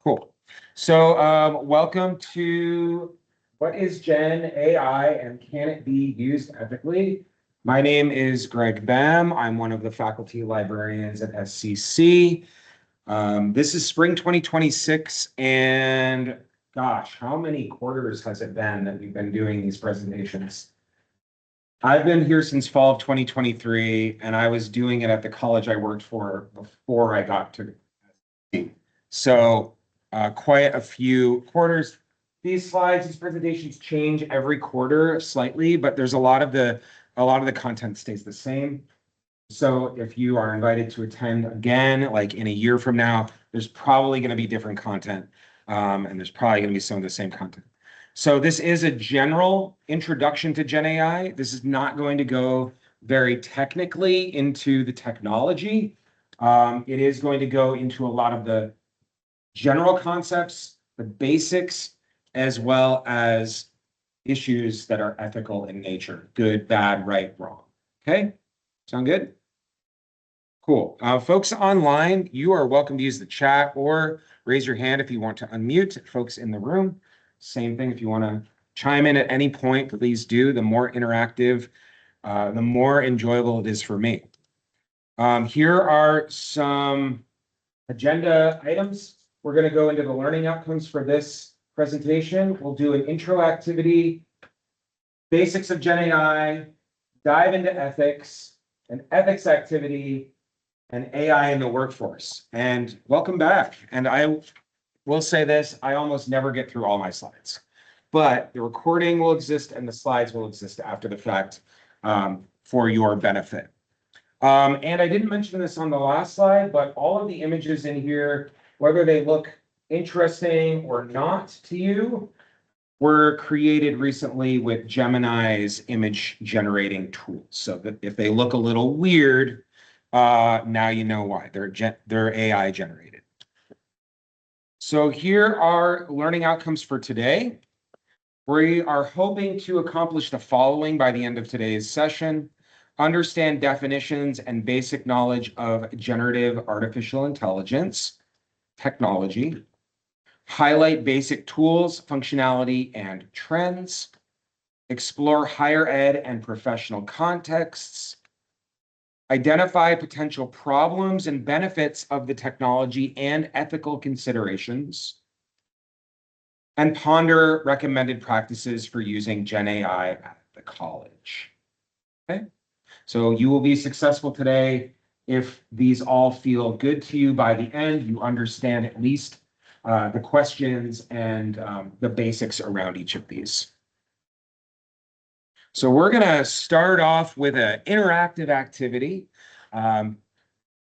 Cool. So welcome to what is GenAI and can it be used ethically? My name is Greg Bem. I'm one of the faculty librarians at SCC. This is spring 2026, and gosh, how many quarters has it been that we've been doing these presentations? I've been here since fall of 2023, and I was doing it at the college I worked for before I got to. So quite a few quarters. These slides, these presentations change every quarter slightly, but there's a lot of the content stays the same. So if you are invited to attend again, like in a year from now, there's probably going to be different content, and there's probably going to be some of the same content. So this is a general introduction to GenAI. This is not going to go very technically into the technology. It is going to go into a lot of the general concepts, the basics, as well as issues that are ethical in nature, good, bad, right, wrong. Okay, sound good? Cool. Folks online, you are welcome to use the chat or raise your hand if you want to unmute. Folks in the room, same thing. If you want to chime in at any point, please do. The more interactive, the more enjoyable it is for me. Here are some agenda items. We're going to go into the learning outcomes for this presentation. We'll do an intro activity, basics of GenAI, dive into ethics, an ethics activity, and AI in the workforce. And welcome back. And I will say this, I almost never get through all my slides, but the recording will exist and the slides will exist after the fact for your benefit. And I didn't mention this on the last slide, but all of the images in here, whether they look interesting or not to you, were created recently with Gemini's image generating tools. So that if they look a little weird, now you know why. They're AI generated. So here are learning outcomes for today. We are hoping to accomplish the following by the end of today's session. Understand definitions and basic knowledge of generative artificial intelligence technology, highlight basic tools, functionality, and trends, explore higher ed and professional contexts, identify potential problems and benefits of the technology and ethical considerations, and ponder recommended practices for using GenAI at the college. Okay, so you will be successful today if these all feel good to you by the end. You understand at least the questions and the basics around each of these. So we're going to start off with an interactive activity.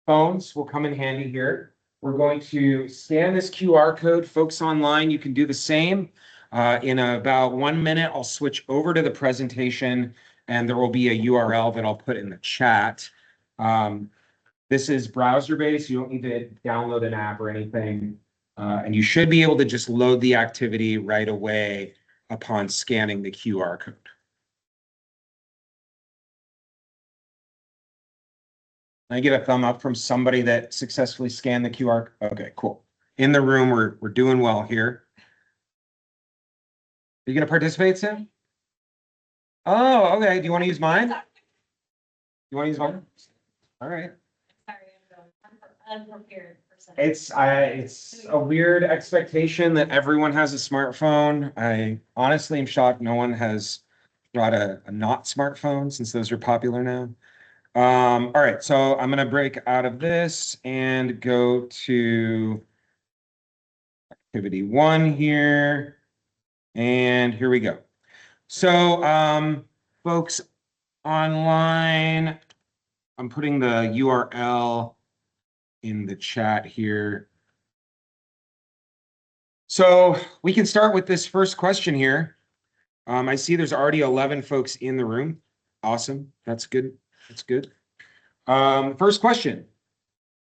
Phones will come in handy here. We're going to scan this QR code. Folks online, you can do the same. In about 1 minute, I'll switch over to the presentation, and there will be a URL that I'll put in the chat. This is browser-based. You don't need to download an app or anything. And you should be able to just load the activity right away upon scanning the QR code. I get a thumb up from somebody that successfully scanned the QR. Okay, cool. In the room, we're doing well here. Are you going to participate, Sam? Oh, okay. Do you want to use mine? You want to use mine? All right. Sorry, I'm unprepared. It's a weird expectation that everyone has a smartphone. I honestly am shocked no one has brought a not smartphone, since those are popular now. All right, so I'm going to break out of this and go to activity 1 here. And here we go. So folks online, I'm putting the URL in the chat here. So we can start with this first question here. I see there's already 11 folks in the room. Awesome. That's good. That's good. First question.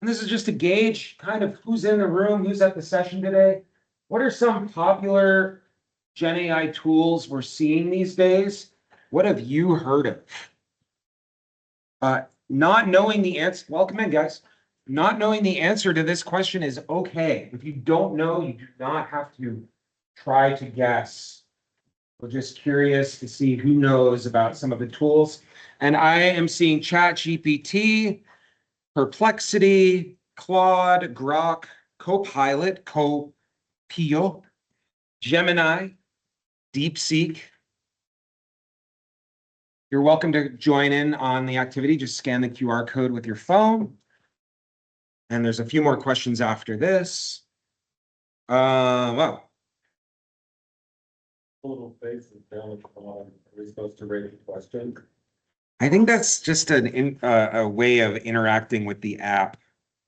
And this is just to gauge kind of who's in the room, who's at the session today. What are some popular GenAI tools we're seeing these days? What have you heard of? Not knowing the answer. Welcome in, guys. not knowing the answer to this question is okay. If you don't know, you do not have to try to guess. We're just curious to see who knows about some of the tools. And I am seeing ChatGPT, Perplexity, Claude, Grok, Copilot, Copio, Gemini, DeepSeek. You're welcome to join in on the activity. Just scan the QR code with your phone. And there's a few more questions after this. Well, Little face is down at the bottom. Are we supposed to rate the question? I think that's just a way of interacting with the app.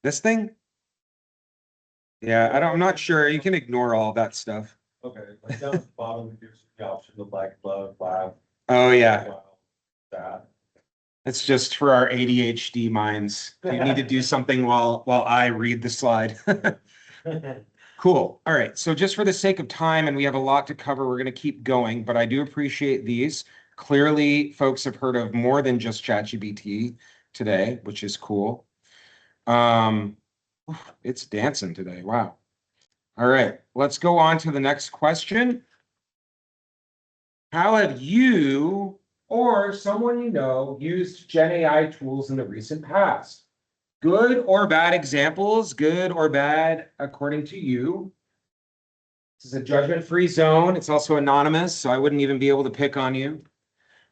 This thing? Yeah, I'm not sure. You can ignore all that stuff. Okay, like down at the bottom, it gives you the option to like, love, laugh. Oh, yeah. Wow, that. It's just for our ADHD minds. You need to do something while I read the slide. Cool. All right. So just for the sake of time, and we have a lot to cover, we're going to keep going, but I do appreciate these. Clearly, folks have heard of more than just ChatGPT today, which is cool. It's dancing today. Wow. All right. Let's go on to the next question. How have you or someone you know used GenAI tools in the recent past? Good or bad examples, good or bad according to you. This is a judgment-free zone. It's also anonymous, so I wouldn't even be able to pick on you.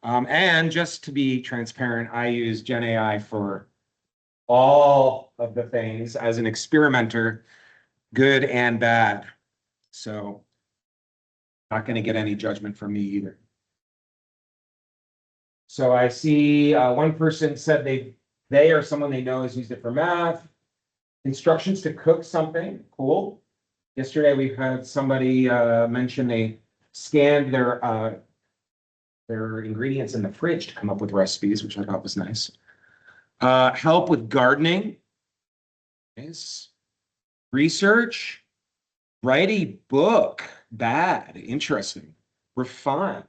And just to be transparent, I use GenAI for all of the things as an experimenter, good and bad. So not going to get any judgment from me either. So I see one person said they or someone they know has used it for math. Instructions to cook something, cool. Yesterday we had somebody mention they scanned their ingredients in the fridge to come up with recipes, which I thought was nice. Help with gardening. Nice. Research. Write a book. Bad. Interesting. Refine.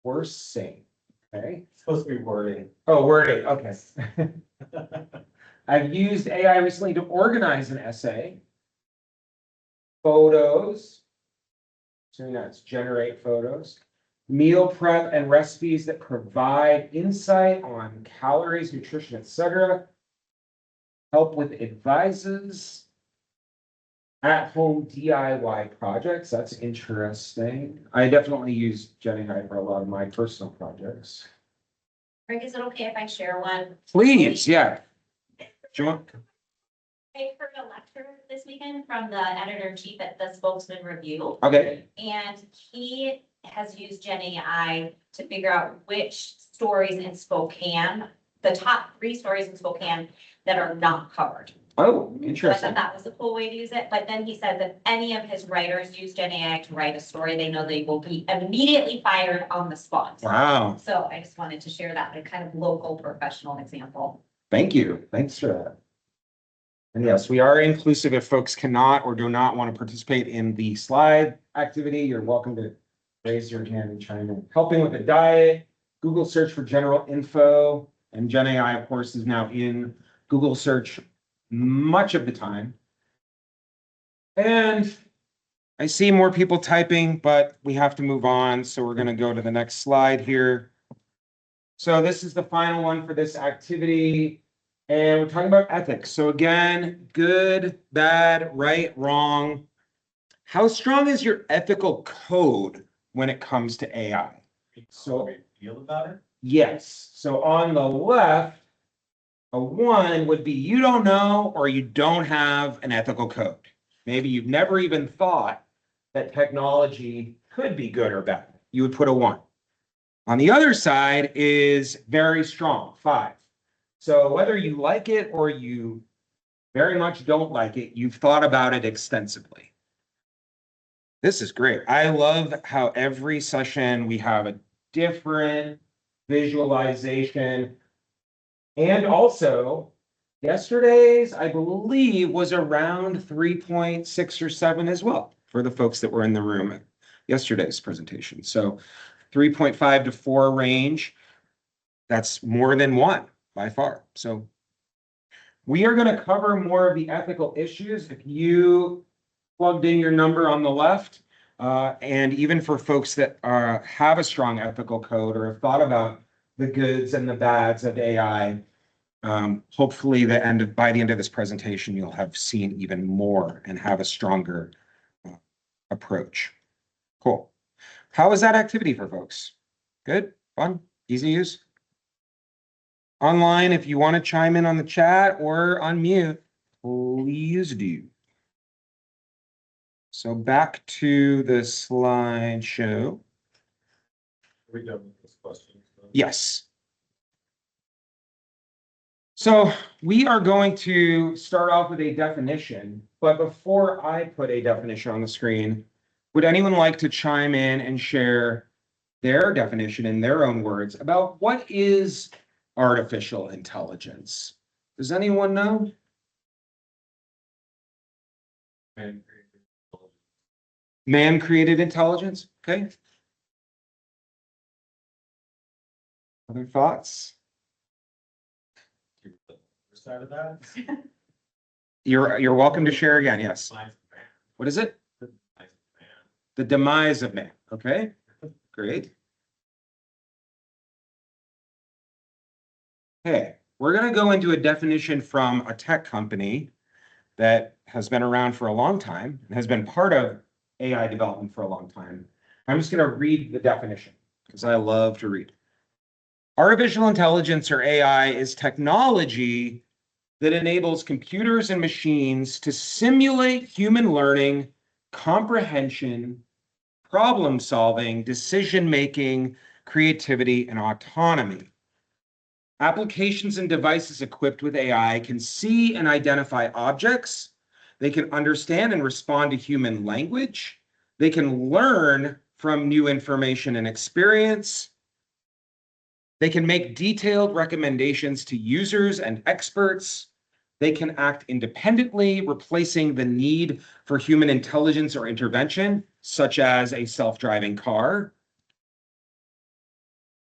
Or sing. Okay. It's supposed to be wording. Oh, wording. Okay. I've used AI recently to organize an essay. Photos. So that's generate photos. Meal prep and recipes that provide insight on calories, nutrition, etc. Help with advices. At-home DIY projects. That's interesting. I definitely use GenAI for a lot of my personal projects. Greg, is it okay if I share one? Please, yeah. Do you want? I heard a lecture this weekend from the editor-in-chief at the Spokesman Review, Okay. and he has used GenAI to figure out which stories in Spokane, the top 3 stories in Spokane that are not covered. Oh, So I interesting. thought that was a cool way to use it, but then he said that any of his writers use GenAI to write a story, they know they will be immediately fired on the spot. Wow. So I just wanted to share that, a kind of local professional example. Thank you. Thanks for that. And yes, we are inclusive. If folks cannot or do not want to participate in the slide activity, you're welcome to raise your hand and chime in. Helping with the diet, Google search for general info, and GenAI, of course, is now in Google search much of the time. And I see more people typing, but we have to move on. So we're going to go to the next slide here. So this is the final one for this activity. And we're talking about ethics. So again, good, bad, right, wrong. How strong is your ethical code when it comes to AI? So we feel about it? Yes. So on the left, a 1 would be you don't know or you don't have an ethical code. Maybe you've never even thought that technology could be good or bad. You would put a 1. On the other side is very strong, 5. So whether you like it or you very much don't like it, you've thought about it extensively. This is great. I love how every session we have a different visualization. And also, yesterday's, I believe, was around 3.6 or 7 as well for the folks that were in the room at yesterday's presentation. So 3.5 to 4 range, that's more than 1 by far. So We are going to cover more of the ethical issues. If you plugged in your number on the left, and even for folks that have a strong ethical code or have thought about the goods and the bads of AI, hopefully by the end of this presentation, you'll have seen even more and have a stronger approach. Cool. How was that activity for folks? Good? Fun? Easy to use? Online, if you want to chime in on the chat or unmute, please do. So back to the slideshow. Are we done with this question? Yes. So we are going to start off with a definition, but before I put a definition on the screen, would anyone like to chime in and share their definition in their own words about what is artificial intelligence? Does anyone know? Man-created intelligence, okay. Other thoughts? Side of that? You're welcome to share again, yes. What is it? The demise of man, okay, great. Okay, we're gonna go into a definition from a tech company that has been around for a long time and has been part of AI development for a long time. I'm just gonna read the definition because I love to read. Artificial intelligence, or AI, is technology that enables computers and machines to simulate human learning, comprehension, problem solving, decision making, creativity, and autonomy. Applications and devices equipped with AI can see and identify objects. They can understand and respond to human language. They can learn from new information and experience. They can make detailed recommendations to users and experts. They can act independently, replacing the need for human intelligence or intervention, such as a self-driving car.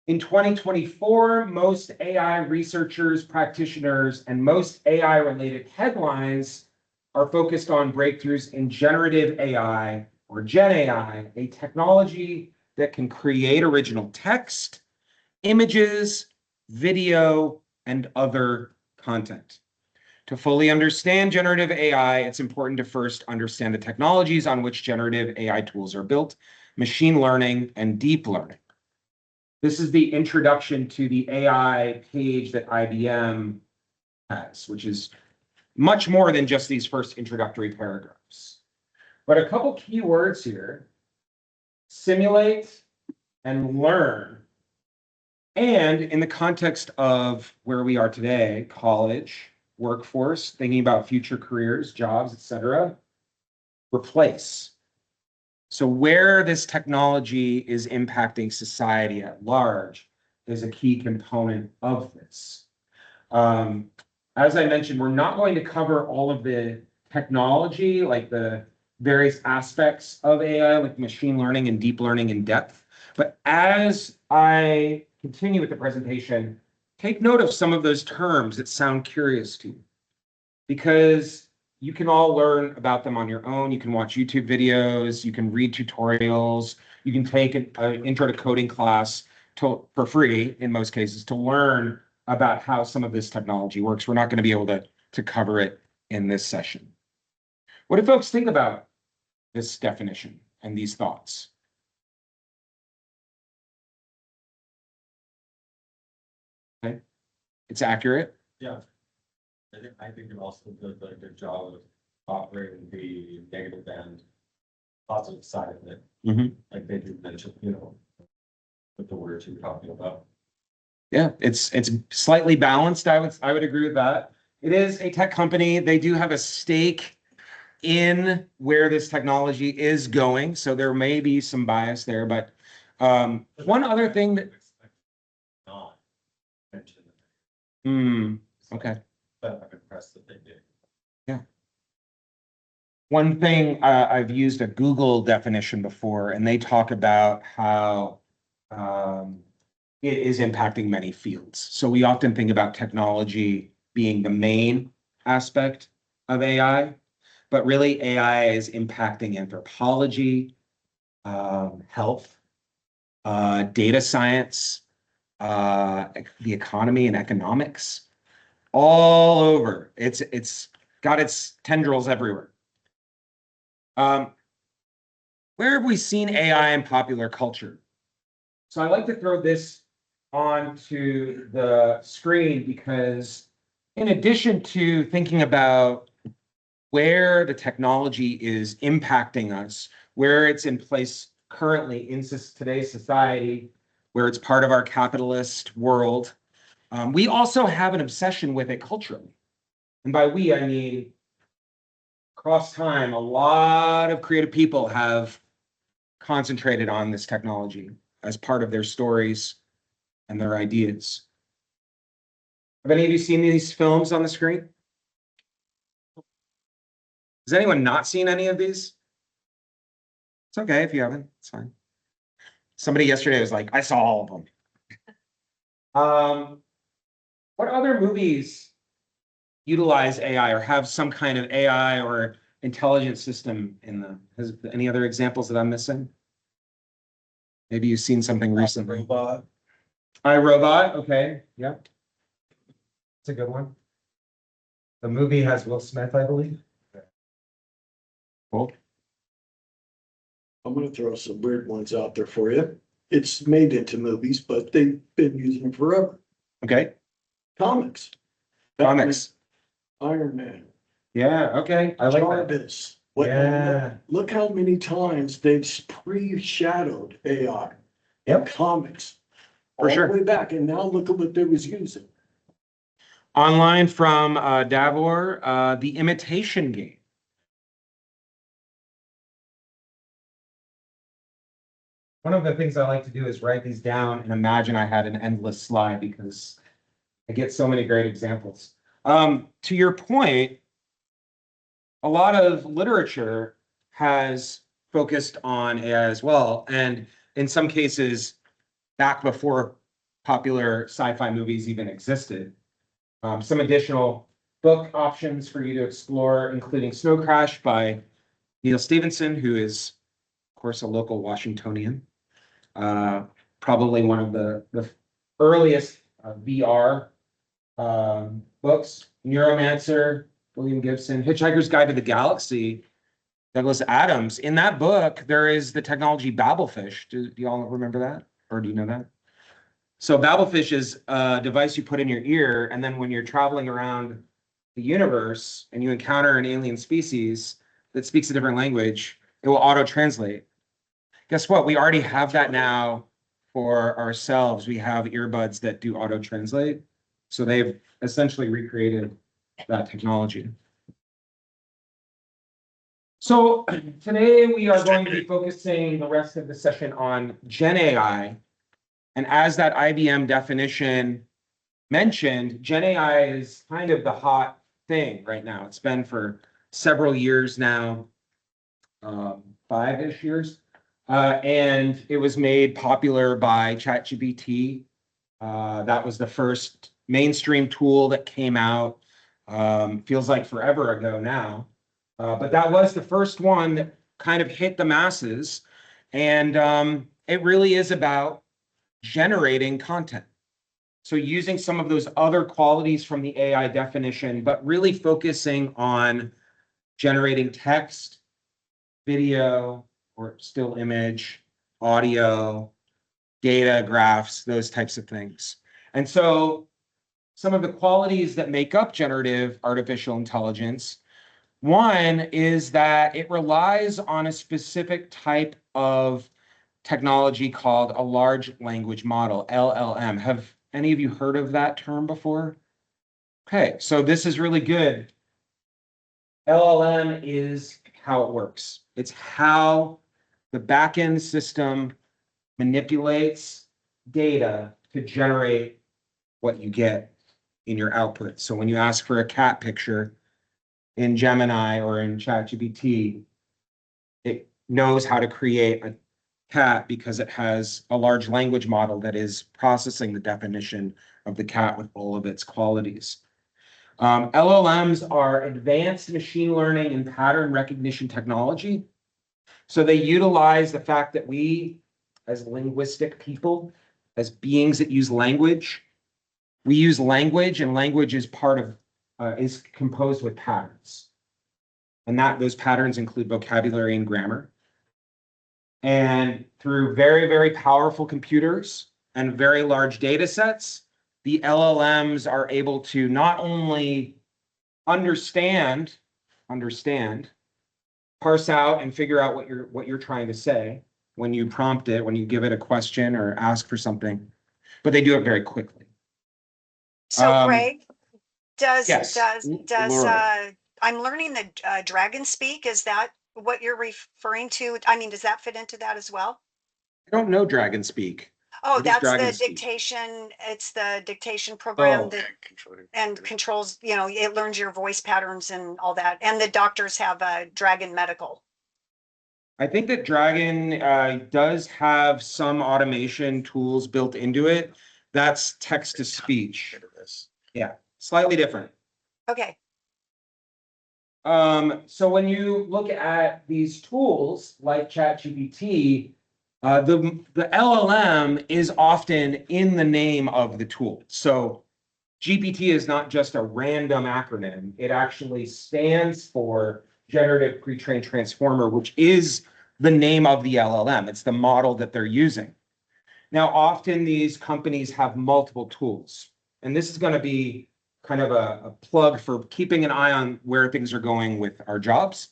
In 2024, most AI researchers, practitioners, and most AI-related headlines are focused on breakthroughs in generative AI, or GenAI, a technology that can create original text, images, video, and other content. To fully understand generative AI, it's important to first understand the technologies on which generative AI tools are built: machine learning and deep learning. This is the introduction to the AI page that IBM has, which is much more than just these first introductory paragraphs. But a couple key words here: simulate and learn. And in the context of where we are today, college, workforce, thinking about future careers, jobs, etc., replace. So where this technology is impacting society at large is a key component of this. As I mentioned, we're not going to cover all of the technology, like the various aspects of AI, like machine learning and deep learning in depth. But as I continue with the presentation, take note of some of those terms that sound curious to you, because you can all learn about them on your own. You can watch YouTube videos, you can read tutorials, you can take an intro to coding class for free, in most cases, to learn about how some of this technology works. We're not going to be able to cover it in this session. What do folks think about this definition and these thoughts? Okay, it's accurate. Yeah. I think it also does a good job of operating the negative and positive side of it. Like they do mention, with the words you're talking about. Yeah, it's slightly balanced. I would agree with that. It is a tech company. They do have a stake in where this technology is going, so there may be some bias there. But one other thing that Not mention. Okay. But I'm impressed that they did. Yeah. One thing, I've used a Google definition before, and they talk about how it is impacting many fields. So we often think about technology being the main aspect of AI, but really AI is impacting anthropology, health, data science, the economy and economics, all over. It's got its tendrils everywhere. Where have we seen AI in popular culture? So I like to throw this onto the screen because in addition to thinking about where the technology is impacting us, where it's in place currently in today's society, where it's part of our capitalist world, we also have an obsession with it culturally. And by we, I mean, across time, a lot of creative people have concentrated on this technology as part of their stories and their ideas. Have any of you seen these films on the screen? Has anyone not seen any of these? It's okay if you haven't, it's fine. Somebody yesterday was like, I saw all of them. What other movies utilize AI or have some kind of AI or intelligence system in them? Any other examples that I'm missing? Maybe you've seen something recently. Robot. iRobot, okay, yeah. It's a good one. The movie has Will Smith, I believe. Cool. I'm gonna throw some weird ones out there for you. It's made into movies, but they've been using them forever. Okay, Comics. comics. Iron Man. Yeah, okay, I like that. Jarvis. Yeah. Look how many times they've pre-shadowed AI. Yep. In comics. For sure. All the way back, and now look at what they was using. Online from Davor, The Imitation Game. One of the things I like to do is write these down and imagine I had an endless slide because I get so many great examples. To your point, a lot of literature has focused on AI as well. And in some cases, back before popular sci-fi movies even existed. Some additional book options for you to explore, including Snow Crash by Neil Stephenson, who is, of course, a local Washingtonian. Probably one of the earliest VR books. Neuromancer, William Gibson, Hitchhiker's Guide to the Galaxy, Douglas Adams. In that book, there is the technology Babelfish. Do you all remember that? Or do you know that? So Babelfish is a device you put in your ear, and then when you're traveling around the universe and you encounter an alien species that speaks a different language, it will auto-translate. Guess what? We already have that now for ourselves. We have earbuds that do auto-translate. So they've essentially recreated that technology. So today we are going to be focusing the rest of the session on GenAI. And as that IBM definition mentioned, GenAI is kind of the hot thing right now. It's been for several years now, 5-ish years. And it was made popular by ChatGPT. That was the first mainstream tool that came out. Feels like forever ago now. But that was the first one that kind of hit the masses. And it really is about generating content. So using some of those other qualities from the AI definition, but really focusing on generating text, video, or still image, audio, data, graphs, those types of things. And so some of the qualities that make up generative artificial intelligence, one is that it relies on a specific type of technology called a large language model, LLM. Have any of you heard of that term before? Okay, so this is really good. LLM is how it works. It's how the backend system manipulates data to generate what you get in your output. So when you ask for a cat picture in Gemini or in ChatGPT, it knows how to create a cat because it has a large language model that is processing the definition of the cat with all of its qualities. LLMs are advanced machine learning and pattern recognition technology. So they utilize the fact that we, as linguistic people, as beings that use language, we use language, and language is is composed with patterns. And those patterns include vocabulary and grammar. And through very, very powerful computers and very large data sets, the LLMs are able to not only understand, parse out and figure out what you're trying to say when you prompt it, when you give it a question or ask for something, but they do it very quickly. So Greg, yes, I'm learning the dragon speak. Is that what you're referring to? I mean, does that fit into that as well? I don't know Dragon Speak. Oh, What is that's Dragon the Speak? dictation. It's the dictation program Oh. that and controls, you know, it learns your voice patterns and all that. And the doctors have a Dragon Medical. I think that Dragon does have some automation tools built into it. That's text to speech. Yeah, slightly different. Okay. So when you look at these tools like ChatGPT, the LLM is often in the name of the tool. So GPT is not just a random acronym. It actually stands for Generative Pre-trained Transformer, which is the name of the LLM. It's the model that they're using. Now, often these companies have multiple tools, and this is going to be kind of a plug for keeping an eye on where things are going with our jobs,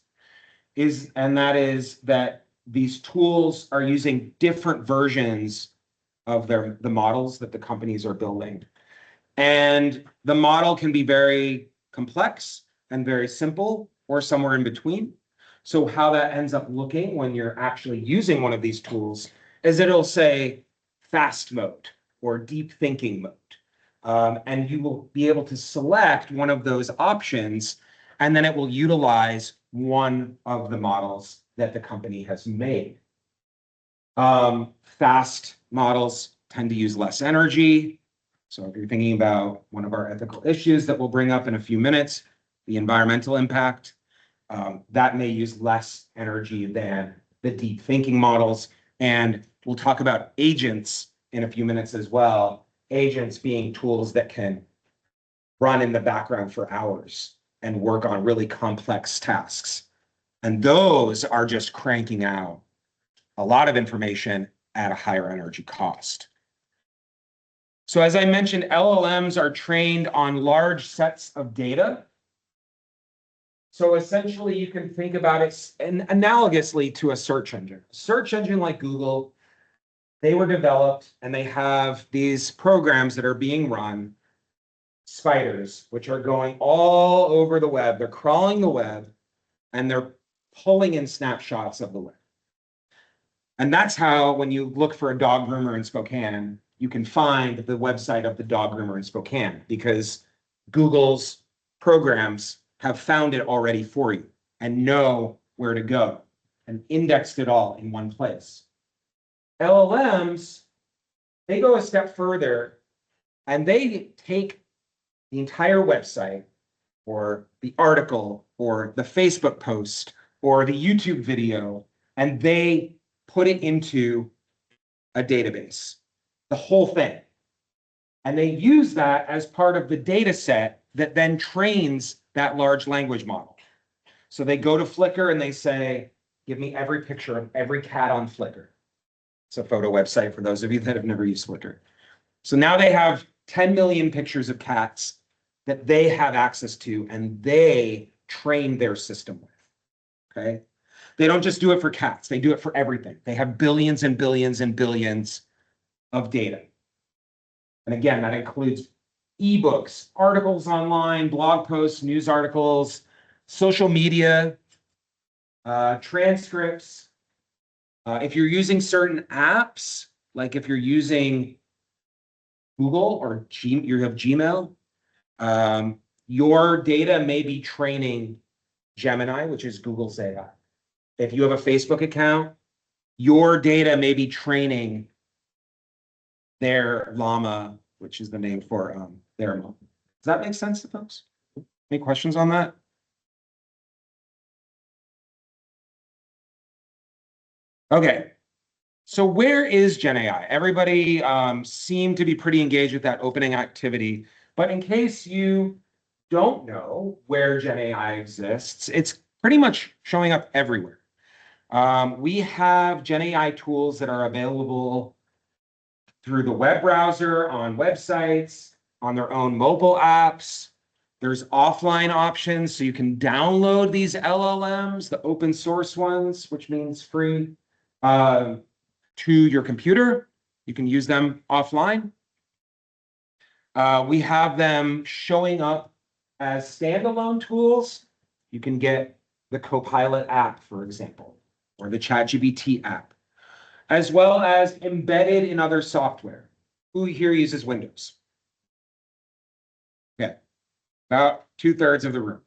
that is that these tools are using different versions of the models that the companies are building. And the model can be very complex and very simple, or somewhere in between. So how that ends up looking when you're actually using one of these tools is it'll say fast mode or deep thinking mode. And you will be able to select one of those options, and then it will utilize one of the models that the company has made. Fast models tend to use less energy. So if you're thinking about one of our ethical issues that we'll bring up in a few minutes, the environmental impact, that may use less energy than the deep thinking models. And we'll talk about agents in a few minutes as well. Agents being tools that can run in the background for hours and work on really complex tasks. And those are just cranking out a lot of information at a higher energy cost. So as I mentioned, LLMs are trained on large sets of data. So essentially you can think about it analogously to a search engine. Search engine like Google, they were developed and they have these programs that are being run, spiders, which are going all over the web. They're crawling the web and they're pulling in snapshots of the web. And that's how, when you look for a dog groomer in Spokane, you can find the website of the dog groomer in Spokane, because Google's programs have found it already for you and know where to go and indexed it all in one place. LLMs, they go a step further and they take the entire website or the article or the Facebook post or the YouTube video, and they put it into a database, the whole thing. And they use that as part of the data set that then trains that large language model. So they go to Flickr and they say, give me every picture of every cat on Flickr. It's a photo website for those of you that have never used Flickr. So now they have 10 million pictures of cats that they have access to and they train their system with, okay? They don't just do it for cats, they do it for everything. They have billions and billions and billions of data. And again, that includes ebooks, articles online, blog posts, news articles, social media, transcripts. If you're using certain apps, like if you're using Google or you have Gmail, your data may be training Gemini, which is Google's AI. If you have a Facebook account, your data may be training their Llama, which is the name for their model. Does that make sense to folks? Any questions on that? Okay. So where is GenAI? Everybody seemed to be pretty engaged with that opening activity. But in case you don't know where GenAI exists, it's pretty much showing up everywhere. We have GenAI tools that are available through the web browser, on websites, on their own mobile apps. There's offline options, so you can download these LLMs, the open source ones, which means free, to your computer. You can use them offline. We have them showing up as standalone tools. You can get the Copilot app, for example, or the ChatGPT app, as well as embedded in other software. Who here uses Windows? Okay, about 2/3 of the room.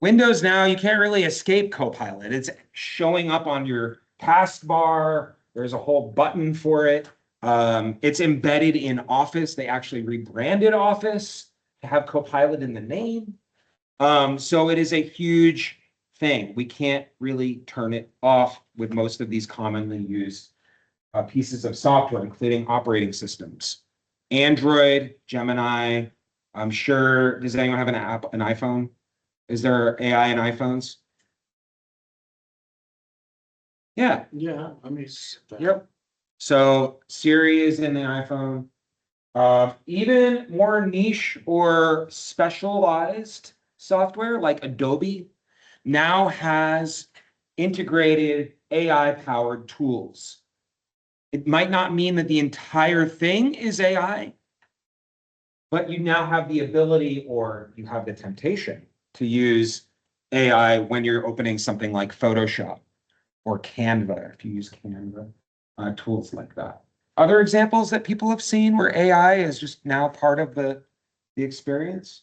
Windows now, you can't really escape Copilot. It's showing up on your taskbar. There's a whole button for it. It's embedded in Office. They actually rebranded Office to have Copilot in the name. So it is a huge thing. We can't really turn it off with most of these commonly used pieces of software, including operating systems. Android, Gemini. I'm sure, does anyone have an app, an iPhone? Is there AI in iPhones? Yeah. Yeah, I mean. Yep. So Siri is in the iPhone. Even more niche or specialized software like Adobe now has integrated AI-powered tools. It might not mean that the entire thing is AI, but you now have the ability, or you have the temptation, to use AI when you're opening something like Photoshop or Canva, if you use Canva, tools like that. Other examples that people have seen where AI is just now part of the experience?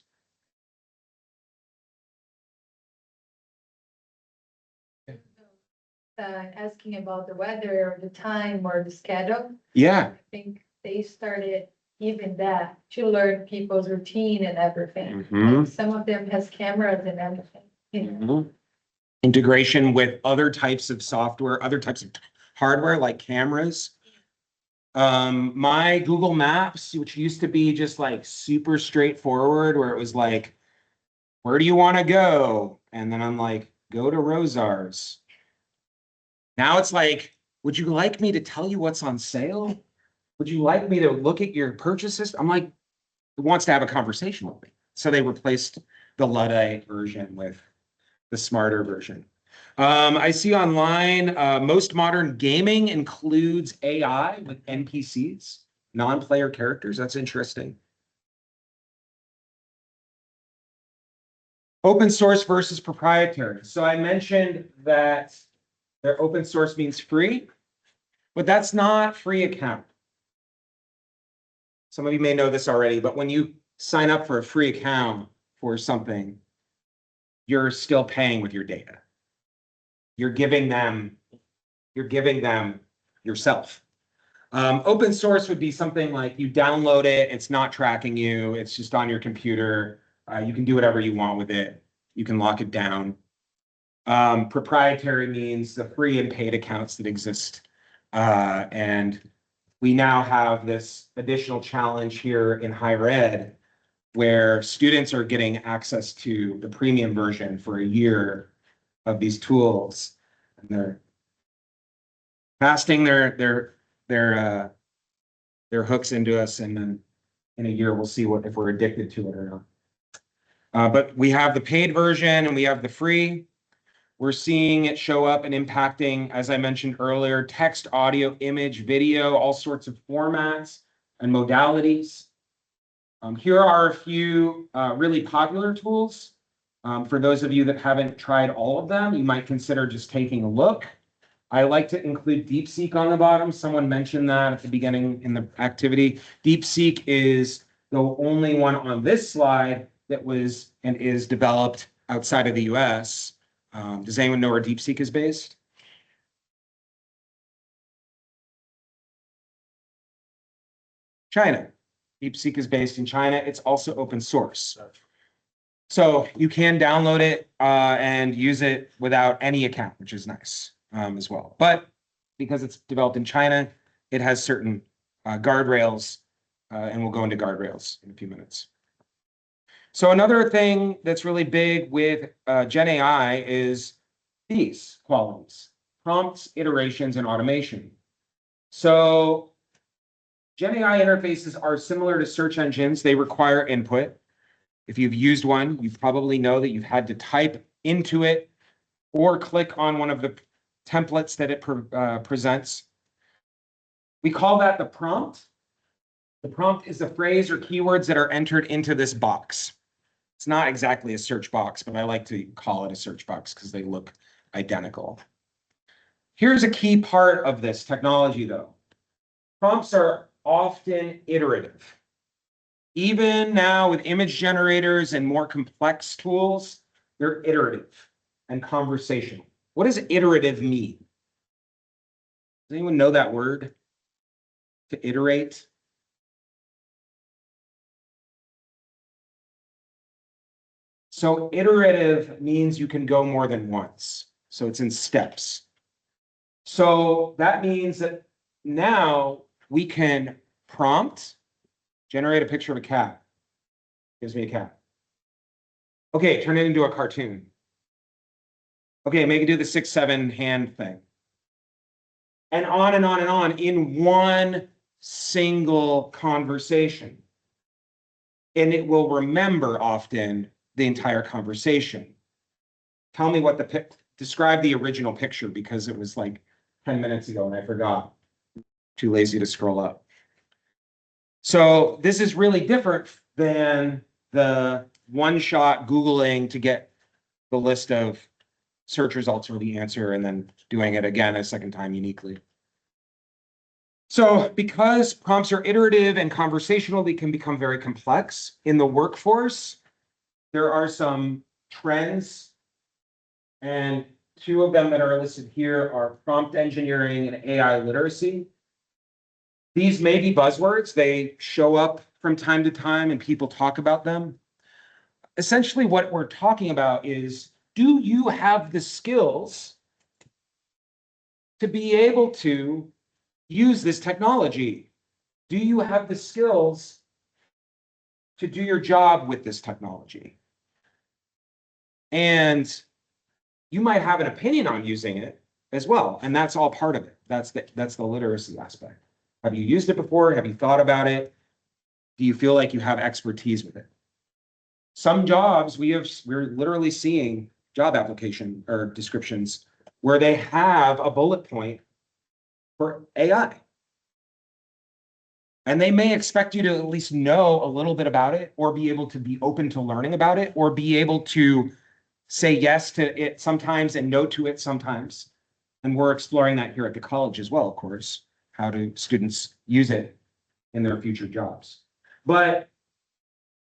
Asking about the weather or the time or the schedule. Yeah. I think they started even that to learn people's routine and everything. Mhm. Like some of them has cameras and everything. You know? Integration with other types of software, other types of hardware like cameras. My Google Maps, which used to be just like super straightforward, where it was like, where do you want to go? And then I'm like, go to Rosar's. Now it's like, would you like me to tell you what's on sale? Would you like me to look at your purchases? I'm like, it wants to have a conversation with me. So they replaced the Luddite version with the smarter version. I see online, most modern gaming includes AI with NPCs, non-player characters. That's interesting. Open source versus proprietary. So I mentioned that their open source means free, but that's not free account. Some of you may know this already, but when you sign up for a free account for something, you're still paying with your data. You're giving them yourself. Open source would be something like you download it, it's not tracking you, it's just on your computer. You can do whatever you want with it. You can lock it down. Proprietary means the free and paid accounts that exist. And we now have this additional challenge here in higher ed where students are getting access to the premium version for a year of these tools. And they're casting their hooks into us, and then in a year we'll see if we're addicted to it or not. But we have the paid version and we have the free. We're seeing it show up and impacting, as I mentioned earlier, text, audio, image, video, all sorts of formats and modalities. Here are a few really popular tools. For those of you that haven't tried all of them, you might consider just taking a look. I like to include DeepSeek on the bottom. Someone mentioned that at the beginning in the activity. DeepSeek is the only one on this slide that was and is developed outside of the US. Does anyone know where DeepSeek is based? China. DeepSeek is based in China. It's also open source. So you can download it and use it without any account, which is nice as well. But because it's developed in China, it has certain guardrails, and we'll go into guardrails in a few minutes. So another thing that's really big with GenAI is these qualities: prompts, iterations, and automation. So GenAI interfaces are similar to search engines. They require input. If you've used one, you probably know that you've had to type into it or click on one of the templates that it presents. We call that the prompt. The prompt is the phrase or keywords that are entered into this box. It's not exactly a search box, but I like to call it a search box because they look identical. Here's a key part of this technology, though. Prompts are often iterative. Even now with image generators and more complex tools, they're iterative and conversational. What does iterative mean? Does anyone know that word? To iterate? So iterative means you can go more than once. So it's in steps. So that means that now we can prompt, generate a picture of a cat. Gives me a cat. Okay, turn it into a cartoon. Okay, make it do the 6-7 hand thing. And on and on and on in one single conversation. And it will remember often the entire conversation. Tell me what describe the original picture, because it was like 10 minutes ago and I forgot. Too lazy to scroll up. So this is really different than the one-shot Googling to get the list of search results or the answer and then doing it again a second time uniquely. So because prompts are iterative and conversational, they can become very complex. In the workforce, there are some trends, and two of them that are listed here are prompt engineering and AI literacy. These may be buzzwords. They show up from time to time and people talk about them. Essentially, what we're talking about is, do you have the skills to be able to use this technology? Do you have the skills to do your job with this technology? And you might have an opinion on using it as well, and that's all part of it. That's the literacy aspect. Have you used it before? Have you thought about it? Do you feel like you have expertise with it? Some jobs we're literally seeing job application or descriptions where they have a bullet point for AI. And they may expect you to at least know a little bit about it, or be able to be open to learning about it, or be able to say yes to it sometimes and no to it sometimes. And we're exploring that here at the college as well, of course. How do students use it in their future jobs? But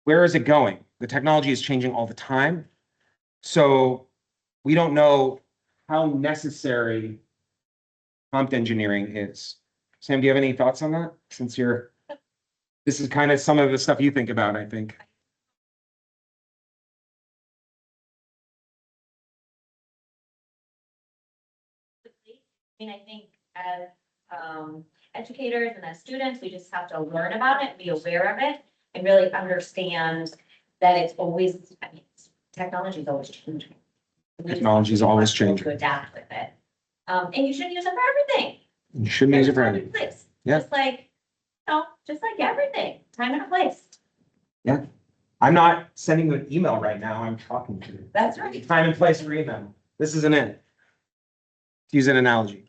where is it going? The technology is changing all the time. So we don't know how necessary prompt engineering is. Sam, do you have any thoughts on that? Since this is kind of some of the stuff you think about, I think. I mean, I think as educators and as students, we just have to learn about it, be aware of it, and really understand that it's always, I mean, technology is always changing. Technology is always changing. To adapt with it. And you shouldn't use it for everything. You shouldn't use it for There's a anything. time and place. Yeah. Just like everything, time and a place. Yeah. I'm not sending you an email right now. I'm talking to you. That's right. Time and place for email. This isn't it. To use an analogy.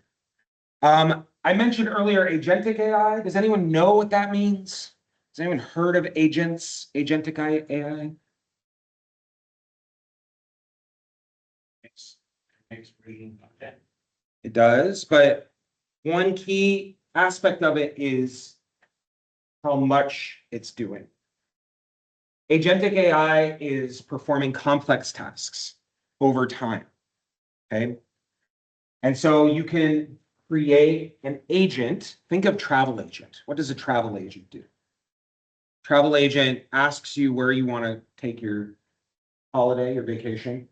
I mentioned earlier agentic AI. Does anyone know what that means? Has anyone heard of agents, agentic AI? It does, but one key aspect of it is how much it's doing. Agentic AI is performing complex tasks over time, okay? And so you can create an agent. Think of travel agent. What does a travel agent do? Travel agent asks you where you want to take your holiday, your vacation,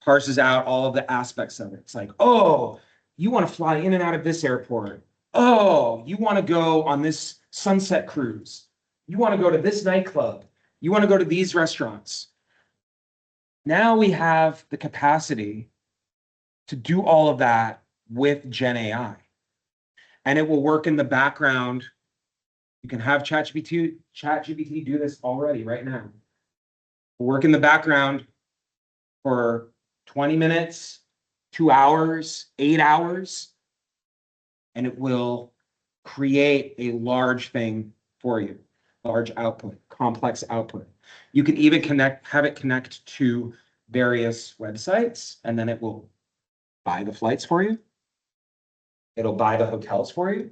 parses out all of the aspects of it. It's like, oh, you want to fly in and out of this airport. Oh, you want to go on this sunset cruise. You want to go to this nightclub. You want to go to these restaurants. Now we have the capacity to do all of that with GenAI. And it will work in the background. You can have ChatGPT do this already right now. Work in the background for 20 minutes, 2 hours, 8 hours, and it will create a large thing for you, large output, complex output. You can even have it connect to various websites, and then it will buy the flights for you. It'll buy the hotels for you.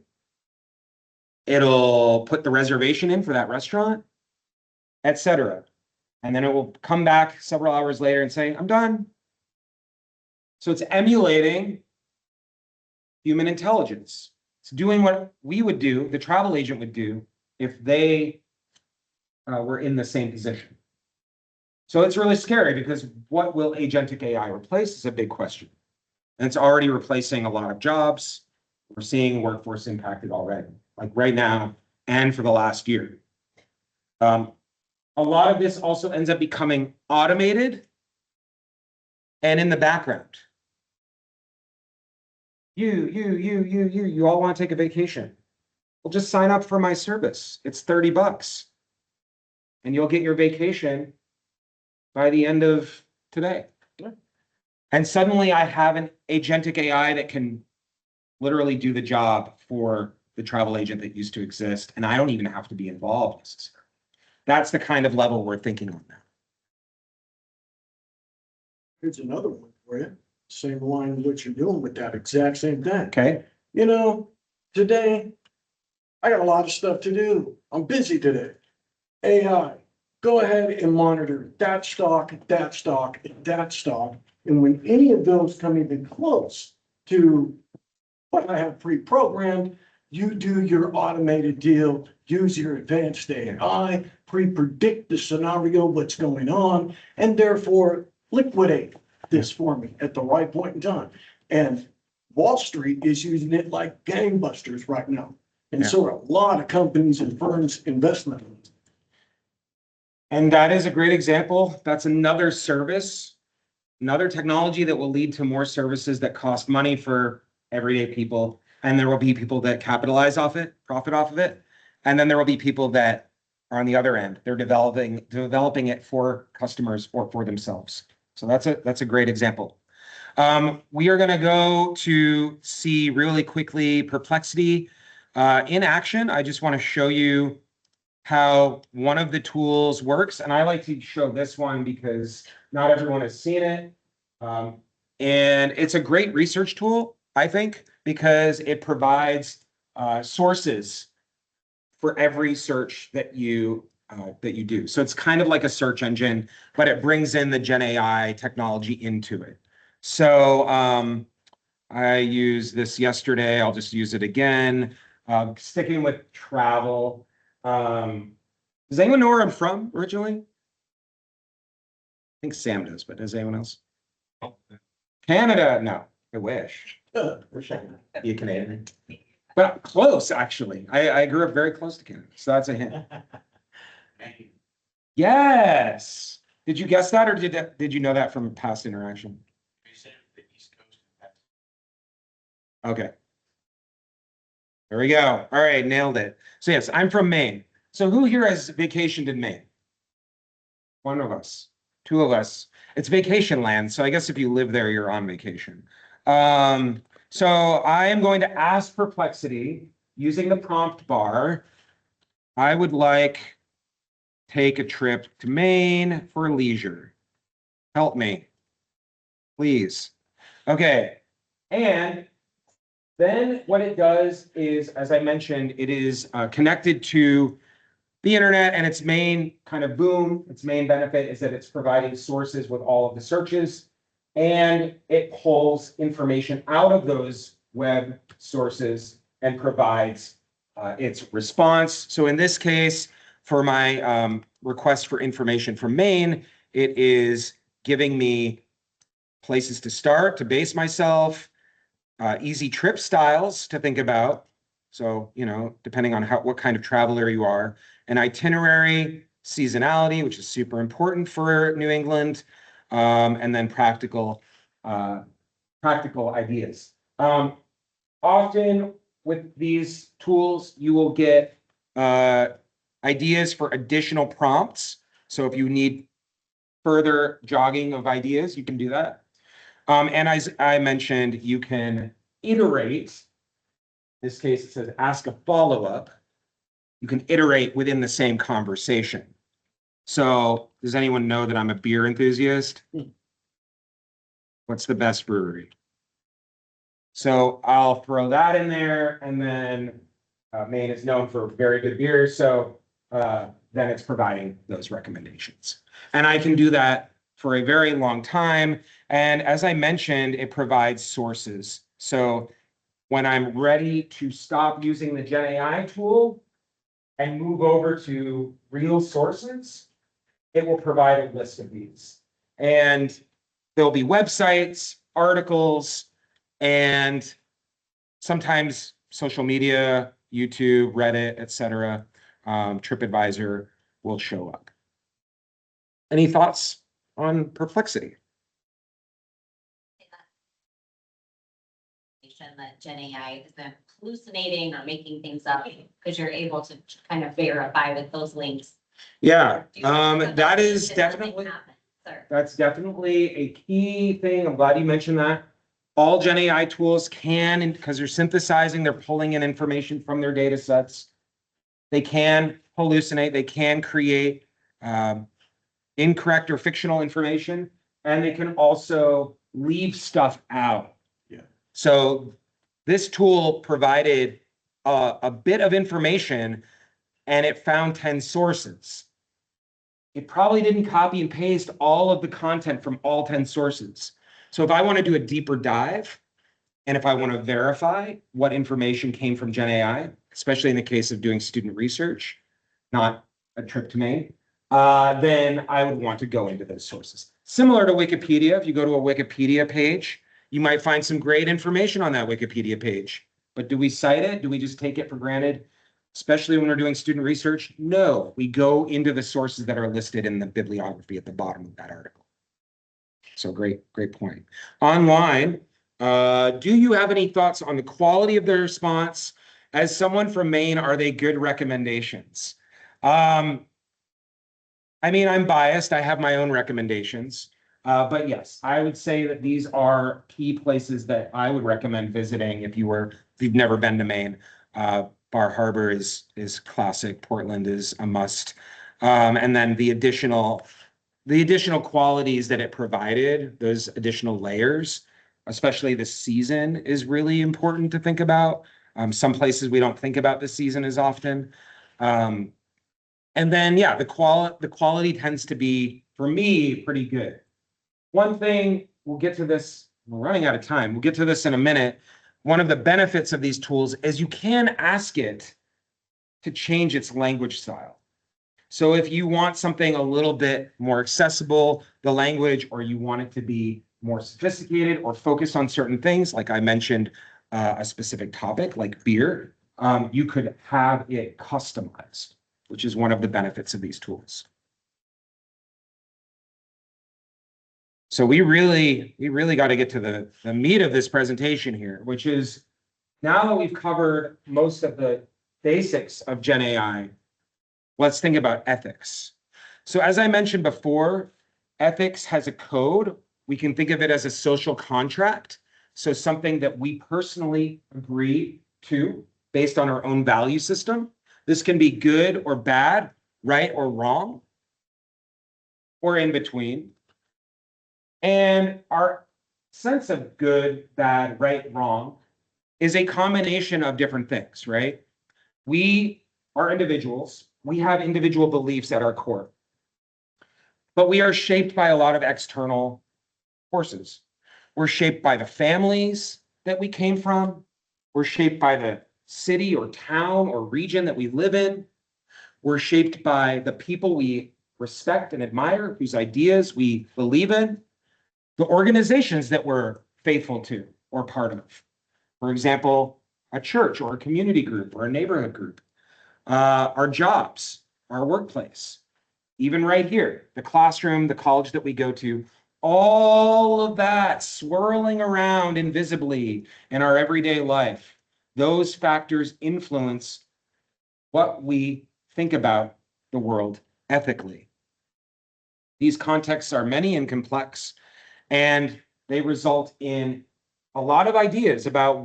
It'll put the reservation in for that restaurant, etc. And then it will come back several hours later and say, I'm done. So it's emulating human intelligence. It's doing what we would do, the travel agent would do, if they were in the same position. So it's really scary because what will agentic AI replace is a big question. And it's already replacing a lot of jobs. We're seeing workforce impacted already, like right now and for the last year. A lot of this also ends up becoming automated and in the background. You all want to take a vacation. Well, just sign up for my service. It's $30 and you'll get your vacation by the end of today. And suddenly I have an agentic AI that can literally do the job for the travel agent that used to exist. And I don't even have to be involved necessarily. That's the kind of level we're thinking on now. Here's another one for you. Same line as what you're doing with that exact same thing. Okay. You know, today, I got a lot of stuff to do. I'm busy today. AI, go ahead and monitor that stock, that stock, that stock. And when any of those come even close to what I have pre-programmed, you do your automated deal, use your advanced AI, pre-predict the scenario, what's going on, and therefore liquidate this for me at the right point in time. And Wall Street is using it like gangbusters right now. And so are a lot of companies and firms investment. And that is a great example. That's another service, another technology that will lead to more services that cost money for everyday people. And there will be people that capitalize off it, profit off of it. And then there will be people that are on the other end. They're developing it for customers or for themselves. So that's a great example. We are going to go to see really quickly Perplexity in action. I just want to show you how one of the tools works. And I like to show this one because not everyone has seen it. And it's a great research tool, I think, because it provides sources for every search that you do. So it's kind of like a search engine, but it brings in the GenAI technology into it. So I used this yesterday. I'll just use it again. Sticking with travel. Does anyone know where I'm from originally? I think Sam does, but does anyone else? Canada? No, I wish. You Canadian? But close, actually. I grew up very close to Canada, so that's a hint. Yes. Did you guess that, or did you know that from past interaction? Okay. There we go. All right, nailed it. So yes, I'm from Maine. So who here has vacationed in Maine? One of us, two of us. It's vacation land, so I guess if you live there, you're on vacation. So I am going to ask Perplexity using the prompt bar. I would like take a trip to Maine for leisure. Help me, please. Okay, and then what it does is, as I mentioned, it is connected to the internet, and its main kind of boom, its main benefit is that it's providing sources with all of the searches, and it pulls information out of those web sources and provides its response. So in this case, for my request for information from Maine, It is giving me places to start, to base myself, easy trip styles to think about. So, depending on what kind of traveler you are, an itinerary, seasonality, which is super important for New England, and then practical ideas. Often with these tools, you will get ideas for additional prompts. So if you need further jogging of ideas, you can do that. And as I mentioned, you can iterate. In this case, it says ask a follow-up. You can iterate within the same conversation. So does anyone know that I'm a beer enthusiast? What's the best brewery? So I'll throw that in there, and then Maine is known for very good beer, so then it's providing those recommendations. And I can do that for a very long time. And as I mentioned, it provides sources. So when I'm ready to stop using the GenAI tool and move over to real sources, it will provide a list of these. And there'll be websites, articles, and sometimes social media, YouTube, Reddit, etc., TripAdvisor will show up. Any thoughts on Perplexity? That GenAI isn't hallucinating or making things up because you're able to kind of verify with those links. Yeah, Do you think that is it doesn't definitely. happen, sir? That's definitely a key thing. I'm glad you mentioned that. All GenAI tools can, because they're synthesizing, they're pulling in information from their data sets. They can hallucinate, they can create incorrect or fictional information, and they can also leave stuff out. Yeah. So this tool provided a bit of information, and it found 10 sources. It probably didn't copy and paste all of the content from all 10 sources. So if I want to do a deeper dive, and if I want to verify what information came from GenAI, especially in the case of doing student research, not a trip to Maine, then I would want to go into those sources. Similar to Wikipedia, if you go to a Wikipedia page, you might find some great information on that Wikipedia page. But do we cite it? Do we just take it for granted? Especially when we're doing student research? No, we go into the sources that are listed in the bibliography at the bottom of that article. So great point. Online, do you have any thoughts on the quality of the response? As someone from Maine, are they good recommendations? I mean, I'm biased. I have my own recommendations. But yes, I would say that these are key places that I would recommend visiting if you've never been to Maine. Bar Harbor is classic. Portland is a must. And then the additional qualities that it provided, those additional layers, especially the season, is really important to think about. Some places we don't think about the season as often. And then, yeah, the quality tends to be, for me, pretty good. One thing, we'll get to this, we're running out of time. We'll get to this in a minute. One of the benefits of these tools is you can ask it to change its language style. So if you want something a little bit more accessible, the language, or you want it to be more sophisticated or focus on certain things, like I mentioned, a specific topic like beer, you could have it customized, which is one of the benefits of these tools. So we really got to get to the meat of this presentation here, which is now that we've covered most of the basics of GenAI, let's think about ethics. So as I mentioned before, ethics has a code. We can think of it as a social contract. So something that we personally agree to based on our own value system. This can be good or bad, right or wrong, or in between. And our sense of good, bad, right, wrong is a combination of different things, right? We are individuals. We have individual beliefs at our core. But we are shaped by a lot of external forces. We're shaped by the families that we came from. We're shaped by the city or town or region that we live in. We're shaped by the people we respect and admire, whose ideas we believe in, the organizations that we're faithful to or part of. For example, a church or a community group or a neighborhood group, our jobs, our workplace, even right here, the classroom, the college that we go to, all of that swirling around invisibly in our everyday life. Those factors influence what we think about the world ethically. These contexts are many and complex, and they result in a lot of ideas about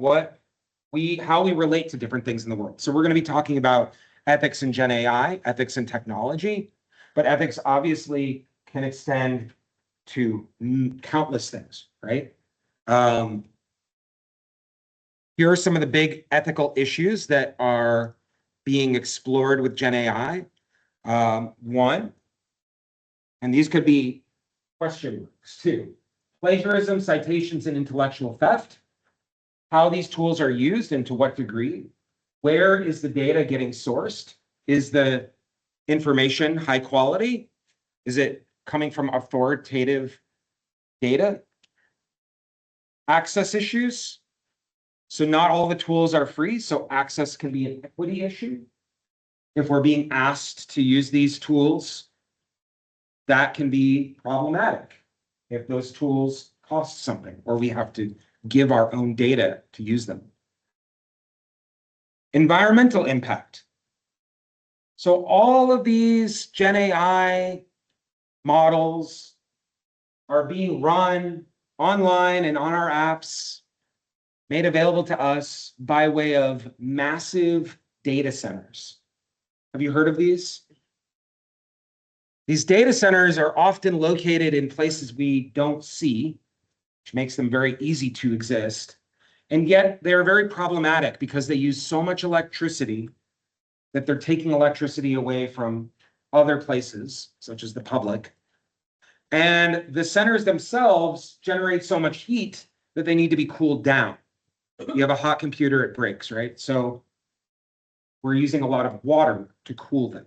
how we relate to different things in the world. So we're going to be talking about ethics in Gen AI, ethics in technology, but ethics obviously can extend to countless things, right? Here are some of the big ethical issues that are being explored with Gen AI. One, and these could be question marks too: plagiarism, citations, and intellectual theft. How these tools are used and to what degree. Where is the data getting sourced? Is the information high quality? Is it coming from authoritative data? Access issues. So not all the tools are free, so access can be an equity issue. If we're being asked to use these tools, that can be problematic if those tools cost something or we have to give our own data to use them. Environmental impact. So all of these Gen AI models are being run online and on our apps, made available to us by way of massive data centers. Have you heard of these? These data centers are often located in places we don't see, which makes them very easy to exist. And yet they're very problematic because they use so much electricity that they're taking electricity away from other places, such as the public. And the centers themselves generate so much heat that they need to be cooled down. You have a hot computer, it breaks, right? So we're using a lot of water to cool them.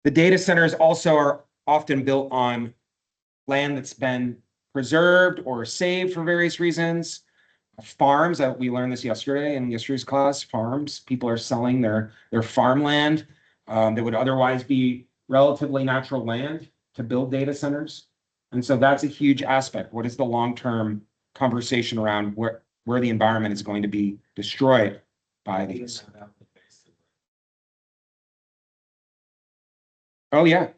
The data centers also are often built on land that's been preserved or saved for various reasons. Farms, we learned this yesterday in yesterday's class, farms, people are selling their farmland that would otherwise be relatively natural land to build data centers. And so that's a huge aspect. What is the long-term conversation around where the environment is going to be destroyed by these? Oh, yeah.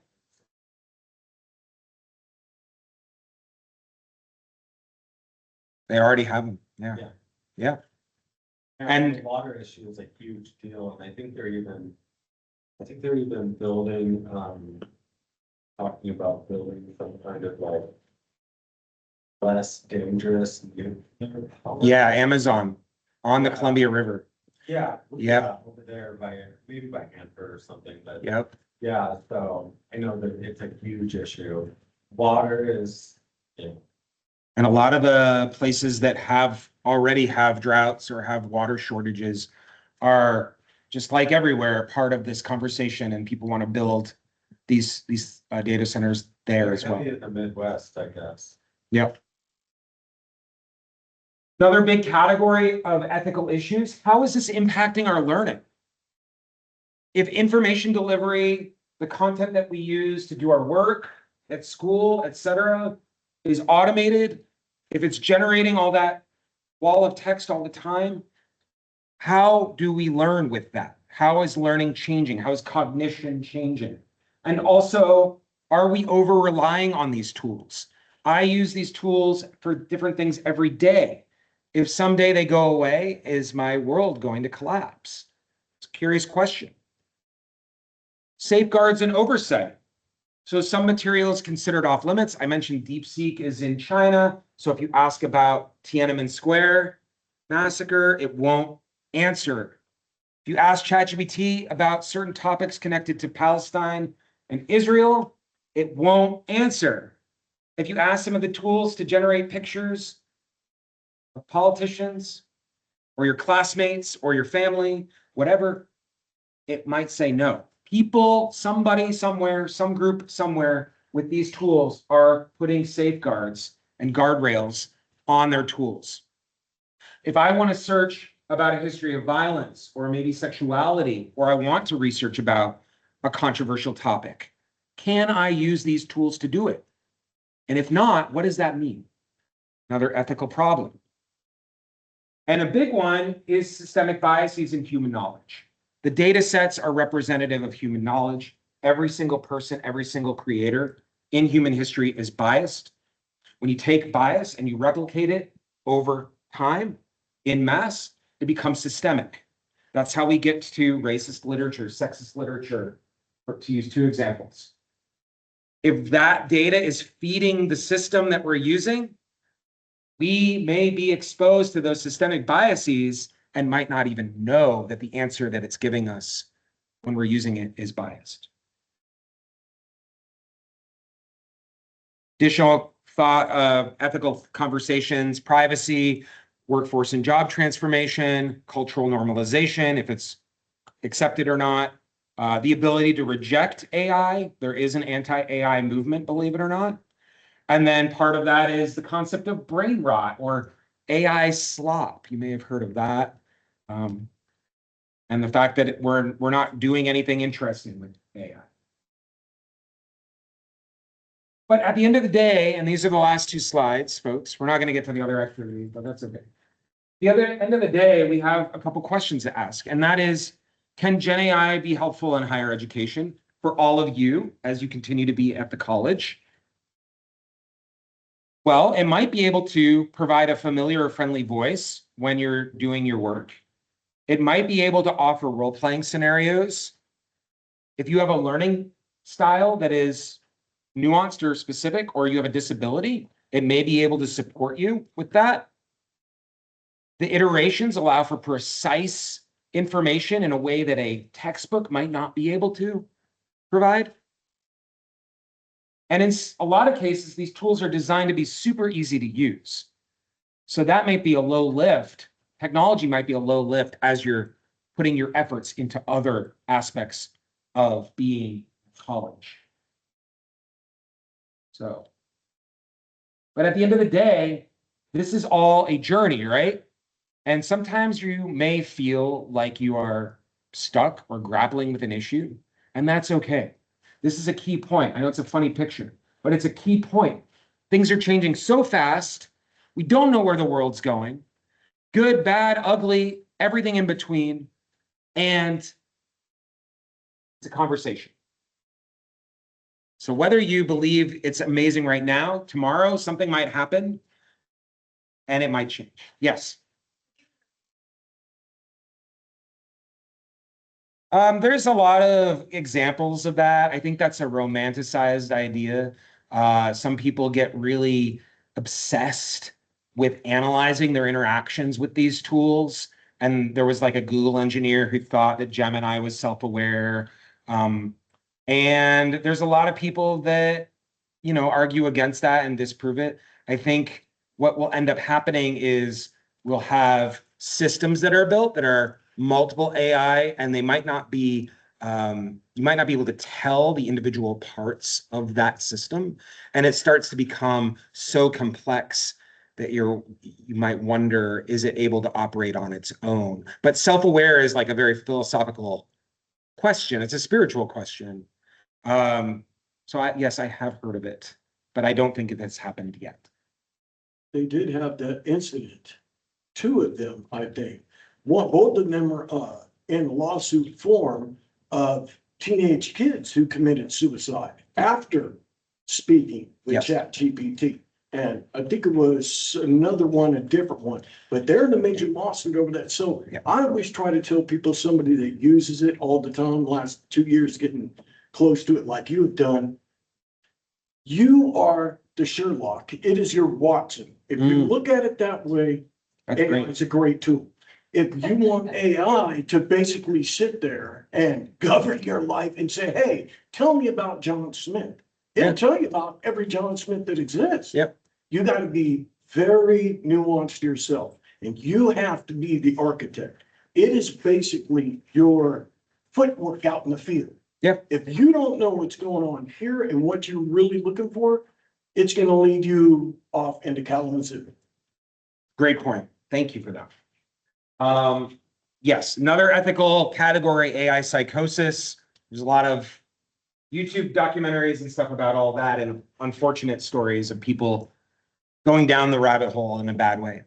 They already have them. Yeah. Yeah. Yeah. And And- the water issue is a huge deal, and I think they're even building, talking about building some kind of like less dangerous nuclear power. Yeah, Amazon on the Columbia River. Yeah. Yep. Yeah, over there maybe by Hanford or something, but Yep. yeah, so I know that it's a huge issue. Water is, And a lot of the places that already have droughts or have water shortages are, just like everywhere, part of this conversation, and people want to build these data centers there as well. heavy in the Midwest, I guess. Yep. Another big category of ethical issues: how is this impacting our learning? If information delivery, the content that we use to do our work at school, etc., is automated, if it's generating all that wall of text all the time, how do we learn with that? How is learning changing? How is cognition changing? And also, are we over relying on these tools? I use these tools for different things every day. If someday they go away, is my world going to collapse? It's a curious question. Safeguards and oversight. So some material is considered off limits. I mentioned DeepSeek is in China. So if you ask about Tiananmen Square massacre, it won't answer. If you ask ChatGPT about certain topics connected to Palestine and Israel, it won't answer. If you ask some of the tools to generate pictures of politicians or your classmates or your family, whatever, it might say no. People, somebody, somewhere, some group, somewhere with these tools are putting safeguards and guardrails on their tools. If I want to search about a history of violence or maybe sexuality, or I want to research about a controversial topic, can I use these tools to do it? And if not, what does that mean? Another ethical problem. And a big one is systemic biases in human knowledge. The data sets are representative of human knowledge. Every single person, every single creator in human history is biased. When you take bias and you replicate it over time in mass, it becomes systemic. That's how we get to racist literature, sexist literature, to use two examples. If that data is feeding the system that we're using, we may be exposed to those systemic biases and might not even know that the answer that it's giving us when we're using it is biased. Additional thought of ethical conversations, privacy, workforce and job transformation, cultural normalization, if it's accepted or not, the ability to reject AI. There is an anti-AI movement, believe it or not. And then part of that is the concept of brain rot or AI slop. You may have heard of that. And the fact that we're not doing anything interesting with AI. But at the end of the day, and these are the last two slides, folks, we're not going to get to the other activities, but that's okay. The other end of the day, we have a couple questions to ask, and that is, can GenAI be helpful in higher education for all of you as you continue to be at the college? Well, it might be able to provide a familiar or friendly voice when you're doing your work. It might be able to offer role-playing scenarios. If you have a learning style that is nuanced or specific, or you have a disability, it may be able to support you with that. The iterations allow for precise information in a way that a textbook might not be able to provide. And in a lot of cases, these tools are designed to be super easy to use. So that might be a low lift. Technology might be a low lift as you're putting your efforts into other aspects of being college. So, but at the end of the day, this is all a journey, right? And sometimes you may feel like you are stuck or grappling with an issue, and that's okay. This is a key point. I know it's a funny picture, but it's a key point. Things are changing so fast. We don't know where the world's going. Good, bad, ugly, everything in between. And it's a conversation. So whether you believe it's amazing right now, tomorrow something might happen and it might change. Yes. There's a lot of examples of that. I think that's a romanticized idea. Some people get really obsessed with analyzing their interactions with these tools. And there was like a Google engineer who thought that Gemini was self-aware. And there's a lot of people that, argue against that and disprove it. I think what will end up happening is we'll have systems that are built that are multiple AI, and they might not be, you might not be able to tell the individual parts of that system. And it starts to become so complex that you might wonder, is it able to operate on its own? But self-aware is like a very philosophical question. It's a spiritual question. Yes, I have heard of it, but I don't think it has happened yet. They did have that incident, two of them, I think. Both of them are in lawsuit form of teenage kids who committed suicide after speaking with Yes. ChatGPT. And I think it was another one, a different one, but they're in a major lawsuit over that. So Yeah. I always try to tell people, somebody that uses it all the time, last 2 years, getting close to it like you've done. You are the Sherlock. It is your Watson. If you look at it that way, That's great. it's a great tool. If you want AI to basically sit there and govern your life and say, hey, tell me about John Smith. It'll tell you about every John Smith that exists. Yep. You got to be very nuanced yourself, and you have to be the architect. It is basically your footwork out in the field. Yep. If you don't know what's going on here and what you're really looking for, it's gonna lead you off into Kalamazoo. Great point. Thank you for that. Yes, another ethical category, AI psychosis. There's a lot of YouTube documentaries and stuff about all that and unfortunate stories of people going down the rabbit hole in a bad way.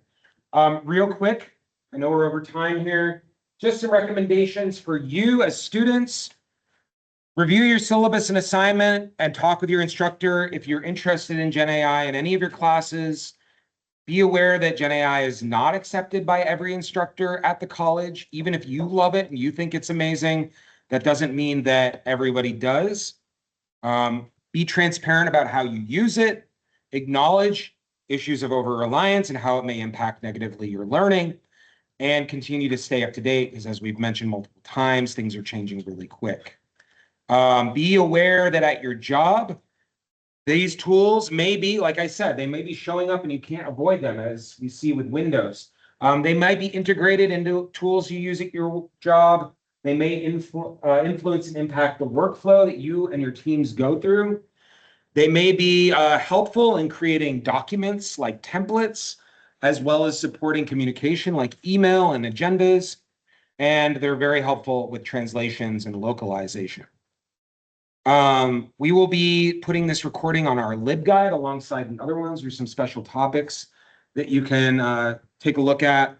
Real quick, I know we're over time here. Just some recommendations for you as students. Review your syllabus and assignment and talk with your instructor if you're interested in GenAI in any of your classes. Be aware that GenAI is not accepted by every instructor at the college. Even if you love it and you think it's amazing, that doesn't mean that everybody does. Be transparent about how you use it. Acknowledge issues of over-reliance and how it may impact negatively your learning. And continue to stay up to date, because as we've mentioned multiple times, things are changing really quick. Be aware that at your job, these tools may be, like I said, they may be showing up and you can't avoid them, as we see with Windows. They might be integrated into tools you use at your job. They may influence and impact the workflow that you and your teams go through. They may be helpful in creating documents like templates, as well as supporting communication like email and agendas. And they're very helpful with translations and localization. We will be putting this recording on our LibGuide alongside the other ones. There's some special topics that you can take a look at,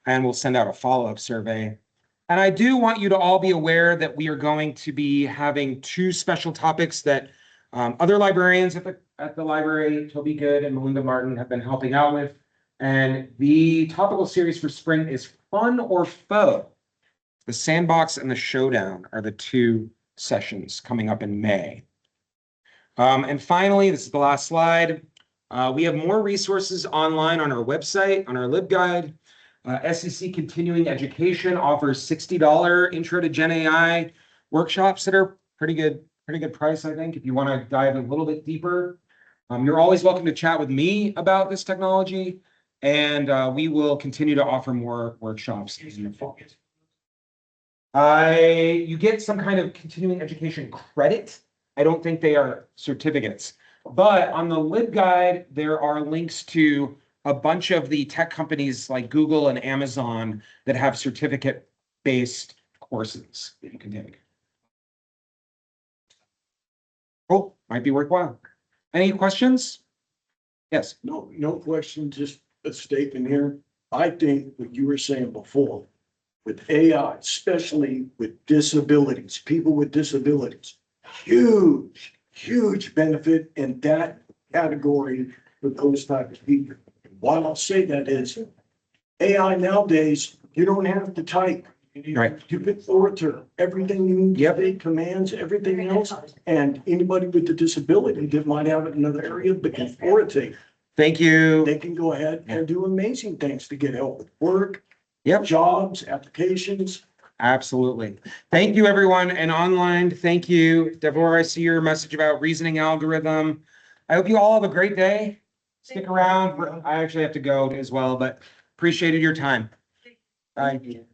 and we'll send out a follow-up survey. And I do want you to all be aware that we are going to be having 2 special topics that other librarians at the library, Toby Good and Melinda Martin, have been helping out with. And the topical series for spring is Fun or Foe. The Sandbox and the Showdown are the 2 sessions coming up in May. And finally, this is the last slide. We have more resources online on our website, on our LibGuide. SEC Continuing Education offers $60 Intro to GenAI workshops that are pretty good price, I think, if you want to dive a little bit deeper. You're always welcome to chat with me about this technology, and we will continue to offer more workshops in the fall. You get some kind of continuing education credit. I don't think they are certificates, but on the LibGuide, there are links to a bunch of the tech companies like Google and Amazon that have certificate-based courses that you can take. Cool, might be worthwhile. Any questions? Yes. No question, just a statement here. I think what you were saying before, with AI, especially with disabilities, people with disabilities, huge benefit in that category for those type of people. Why I'll say that is AI nowadays, you don't have to type. Right. You can orator everything you need, Yep. commands, everything else. And anybody with a disability that might have it in another area but can oratate, Thank you. they can go ahead and do amazing things to get help with work, Yep. jobs, applications. Absolutely. Thank you, everyone. And online, thank you. Devorah, I see your message about reasoning algorithm. I hope you all have a great day. Stick around. I actually have to go as well, but appreciated your time. Bye.